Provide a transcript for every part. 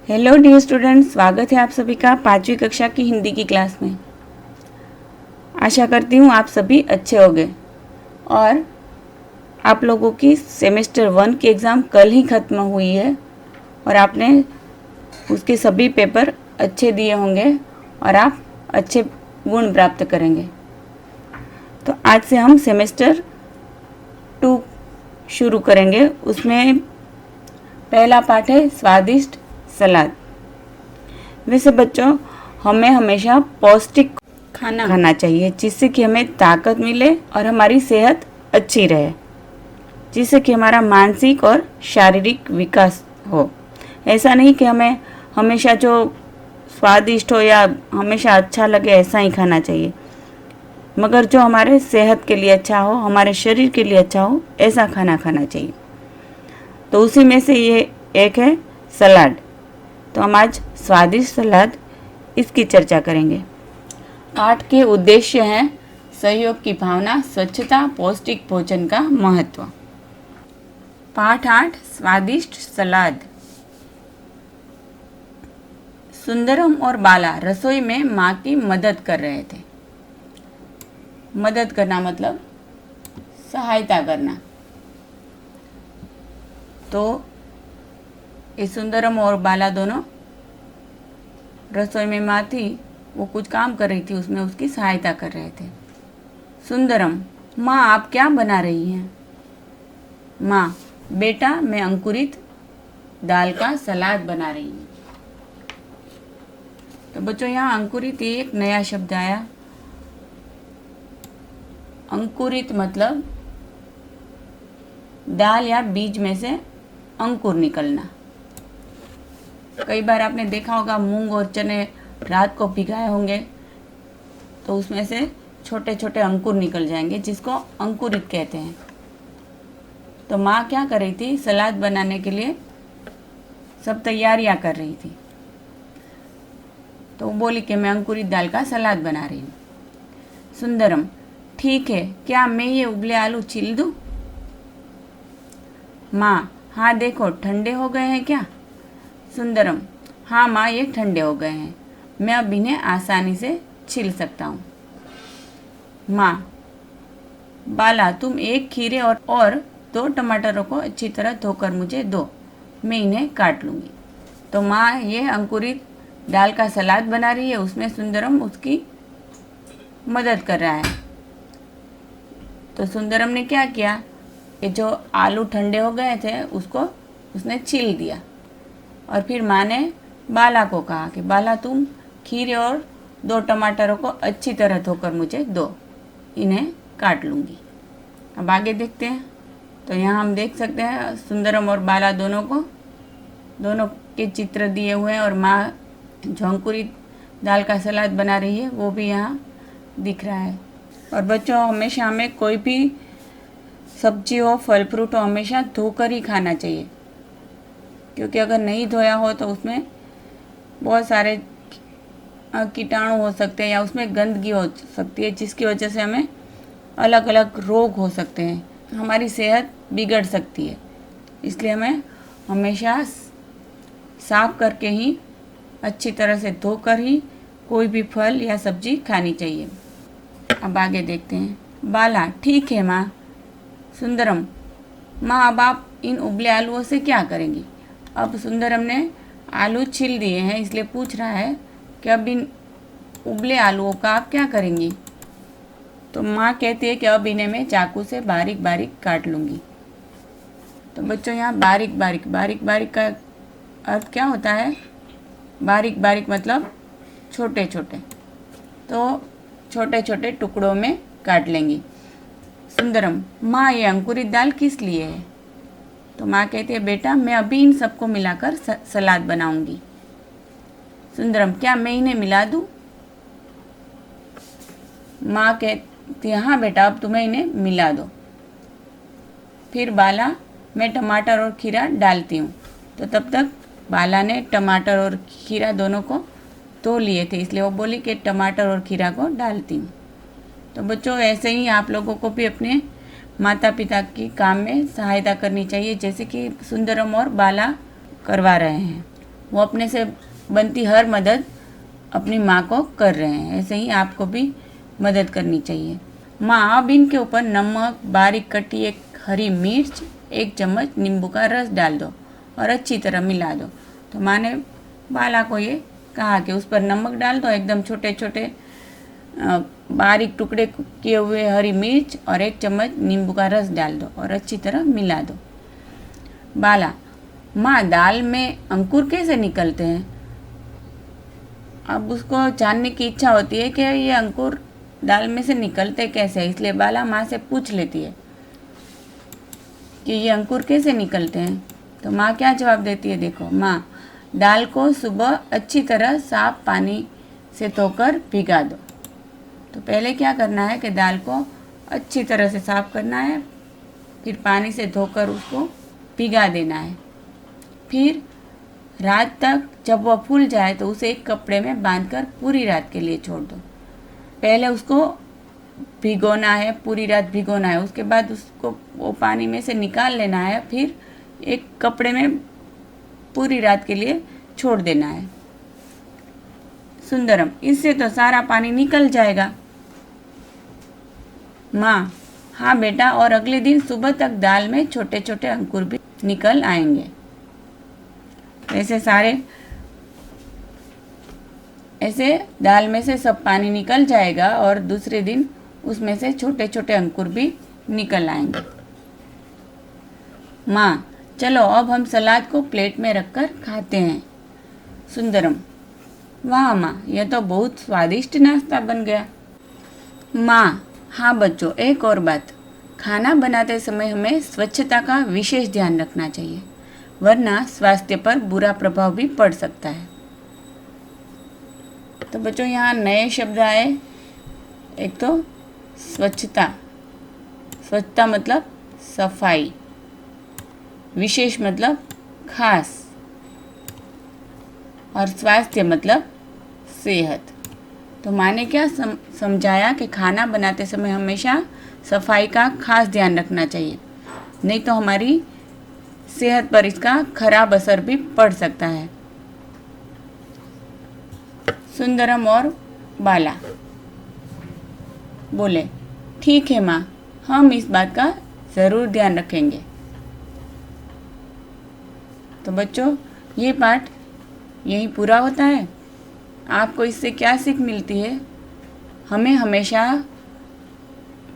Hello dear students, स्वागत है आप सभी का 5वीं कक्षा की हिंदी की क्लास में। आशा करती हूँ आप सभी अच्छे होंगे और आप लोगों की सेमेस्टर 1 की एग्ज़ाम कल ही ख़त्म हुई है और आपने उसके सभी पेपर अच्छे दिए होंगे और आप अच्छे गुण प्राप्त करेंगे। तो आज से हम सेमेस्टर 2 शुरू करेंगे। उसमें पहला पाठ है स्वादिष्ट सलाद। वैसे बच्चों, हमें हमेशा पौष्टिक खाना खाना चाहिए जिससे कि हमें ताकत मिले और हमारी सेहत अच्छी रहे, जिससे कि हमारा मानसिक और शारीरिक विकास हो। ऐसा नहीं कि हमें हमेशा जो स्वादिष्ट हो या हमेशा अच्छा लगे ऐसा ही खाना चाहिए, मगर जो हमारे सेहत के लिए अच्छा हो, हमारे शरीर के लिए अच्छा हो, ऐसा खाना खाना चाहिए। तो उसी में से ये एक है सलाद। तो हम आज स्वादिष्ट सलाद इसकी चर्चा करेंगे। पाठ के उद्देश्य हैं सहयोग की भावना, स्वच्छता, पौष्टिक भोजन का महत्व। पाठ 8 स्वादिष्ट सलाद। सुंदरम और बाला रसोई में माँ की मदद कर रहे थे। मदद करना मतलब सहायता करना। तो ये सुंदरम और बाला दोनों रसोई में माँ थी, वो कुछ काम कर रही थी, उसमें उसकी सहायता कर रहे थे। सुंदरम: माँ आप क्या बना रही हैं? माँ: बेटा मैं अंकुरित दाल का सलाद बना रही हूँ। तो बच्चों यहाँ अंकुरित ये एक नया शब्द आया। अंकुरित मतलब दाल या बीज में से अंकुर निकलना। कई बार आपने देखा होगा मूंग और चने रात को भिगाए होंगे तो उसमें से छोटे छोटे अंकुर निकल जाएंगे, जिसको अंकुरित कहते हैं। तो माँ क्या कर रही थी? सलाद बनाने के लिए सब तैयारियां कर रही थी। तो वो बोली कि मैं अंकुरित दाल का सलाद बना रही हूँ। सुंदरम: ठीक है, क्या मैं ये उबले आलू छील दूँ? माँ: हाँ देखो ठंडे हो गए हैं क्या? सुंदरम: हाँ माँ ये ठंडे हो गए हैं, मैं अब इन्हें आसानी से छील सकता हूँ। माँ: बाला तुम एक खीरे और 2 टमाटरों को अच्छी तरह धोकर मुझे दो, मैं इन्हें काट लूँगी। तो माँ ये अंकुरित दाल का सलाद बना रही है, उसमें सुंदरम उसकी मदद कर रहा है। तो सुंदरम ने क्या किया, ये जो आलू ठंडे हो गए थे उसको उसने छील दिया और फिर माँ ने बाला को कहा कि बाला तुम खीरे और 2 टमाटरों को अच्छी तरह धोकर मुझे दो, इन्हें काट लूँगी। अब आगे देखते हैं। तो यहाँ हम देख सकते हैं सुंदरम और बाला दोनों के चित्र दिए हुए हैं और माँ जो अंकुरित दाल का सलाद बना रही है वो भी यहाँ दिख रहा है। और बच्चों, हमेशा हमें कोई भी सब्जी हो, फल फ्रूट हो, हमेशा धोकर ही खाना चाहिए, क्योंकि अगर नहीं धोया हो तो उसमें बहुत सारे कीटाणु हो सकते हैं या उसमें गंदगी हो सकती है, जिसकी वजह से हमें अलग अलग रोग हो सकते हैं, हमारी सेहत बिगड़ सकती है। इसलिए हमें हमेशा साफ करके ही, अच्छी तरह से धोकर ही कोई भी फल या सब्जी खानी चाहिए। अब आगे देखते हैं। बाला: ठीक है माँ। सुंदरम: माँ अब आप इन उबले आलूओं से क्या करेंगी? अब सुंदरम ने आलू छील दिए हैं, इसलिए पूछ रहा है कि अब इन उबले आलूओं का आप क्या करेंगी? तो माँ कहती है कि अब इन्हें मैं चाकू से बारीक बारीक काट लूँगी। तो बच्चों यहाँ बारीक बारीक का अर्थ क्या होता है? बारीक बारीक मतलब छोटे छोटे, तो छोटे छोटे टुकड़ों में काट लेंगी। सुंदरम: माँ ये अंकुरित दाल किस लिए है? तो माँ कहती है बेटा मैं अभी इन सबको मिलाकर सलाद बनाऊंगी। सुंदरम: क्या मैं इन्हें मिला दूँ? माँ कहती है हाँ बेटा अब तुम्हें इन्हें मिला दो। फिर बाला: मैं टमाटर और खीरा डालती हूँ। तो तब तक बाला ने टमाटर और खीरा दोनों को धो लिए थे, इसलिए वो बोली कि टमाटर और खीरा को डालती हूँ। तो बच्चों ऐसे ही आप लोगों को भी अपने माता पिता की काम में सहायता करनी चाहिए, जैसे कि सुंदरम और बाला करवा रहे हैं। वो अपने से बनती हर मदद अपनी माँ को कर रहे हैं, ऐसे ही आपको भी मदद करनी चाहिए। माँ, अब इनके ऊपर नमक, बारीक कटी एक हरी मिर्च, 1 चम्मच नींबू का रस डाल दो और अच्छी तरह मिला दो। तो माँ ने बाला को ये कहा कि उस पर नमक डाल दो, एकदम छोटे छोटे बारीक टुकड़े किए हुए हरी मिर्च और 1 चम्मच नींबू का रस डाल दो और अच्छी तरह मिला दो। बाला, माँ, दाल में अंकुर कैसे निकलते हैं? अब उसको जानने की इच्छा होती है कि ये अंकुर दाल में से निकलते कैसे, इसलिए बाला माँ से पूछ लेती है कि ये अंकुर कैसे निकलते हैं। तो माँ क्या जवाब देती है, देखो। माँ, दाल को सुबह अच्छी तरह साफ पानी से धोकर भिगा दो। तो पहले क्या करना है कि दाल को अच्छी तरह से साफ करना है, फिर पानी से धोकर उसको भिगा देना है। फिर रात तक जब वह फूल जाए तो उसे एक कपड़े में बांधकर पूरी रात के लिए छोड़ दो। पहले उसको भिगोना है, पूरी रात भिगोना है, उसके बाद उसको वो पानी में से निकाल लेना है, फिर एक कपड़े में पूरी रात के लिए छोड़ देना है। सुंदरम, इससे तो सारा पानी निकल जाएगा। माँ, हाँ बेटा, और अगले दिन सुबह तक दाल में छोटे छोटे अंकुर भी निकल आएंगे। ऐसे दाल में से सब पानी निकल जाएगा और दूसरे दिन उसमें से छोटे छोटे अंकुर भी निकल आएंगे। माँ, चलो अब हम सलाद को प्लेट में रखकर खाते हैं। सुंदरम, वाह माँ, यह तो बहुत स्वादिष्ट नाश्ता बन गया। माँ, हाँ बच्चों, एक और बात, खाना बनाते समय हमें स्वच्छता का विशेष ध्यान रखना चाहिए, वरना स्वास्थ्य पर बुरा प्रभाव भी पड़ सकता है। तो बच्चों यहाँ नए शब्द आए। एक तो स्वच्छता, स्वच्छता मतलब सफाई, विशेष मतलब खास, और स्वास्थ्य मतलब सेहत। तो माँ ने क्या समझाया कि खाना बनाते समय हमेशा सफाई का खास ध्यान रखना चाहिए, नहीं तो हमारी सेहत पर इसका खराब असर भी पड़ सकता है। सुंदरम और बाला बोले, ठीक है माँ, हम इस बात का ज़रूर ध्यान रखेंगे। तो बच्चों, ये पाठ यहीं पूरा होता है। आपको इससे क्या सीख मिलती है? हमें हमेशा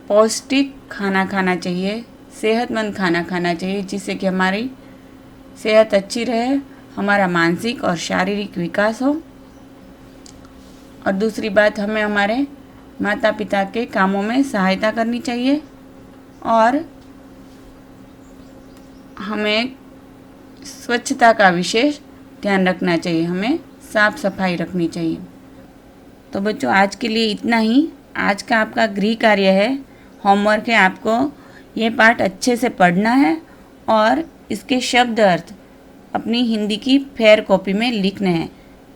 पौष्टिक खाना खाना चाहिए, सेहतमंद खाना खाना चाहिए, जिससे कि हमारी सेहत अच्छी रहे, हमारा मानसिक और शारीरिक विकास हो। और दूसरी बात, हमें हमारे माता पिता के कामों में सहायता करनी चाहिए और हमें स्वच्छता का विशेष ध्यान रखना चाहिए, हमें साफ सफाई रखनी चाहिए। तो बच्चों, आज के लिए इतना ही। आज का आपका गृह कार्य है, होमवर्क है, आपको ये पाठ अच्छे से पढ़ना है और इसके शब्द अर्थ अपनी हिंदी की फेयर कॉपी में लिखने हैं।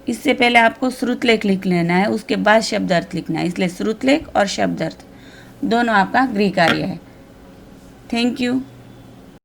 इससे पहले आपको श्रुतलेख लिख लेना है, उसके बाद शब्द अर्थ लिखना है, इसलिए श्रुतलेख और शब्द अर्थ दोनों आपका गृह कार्य है। Thank you.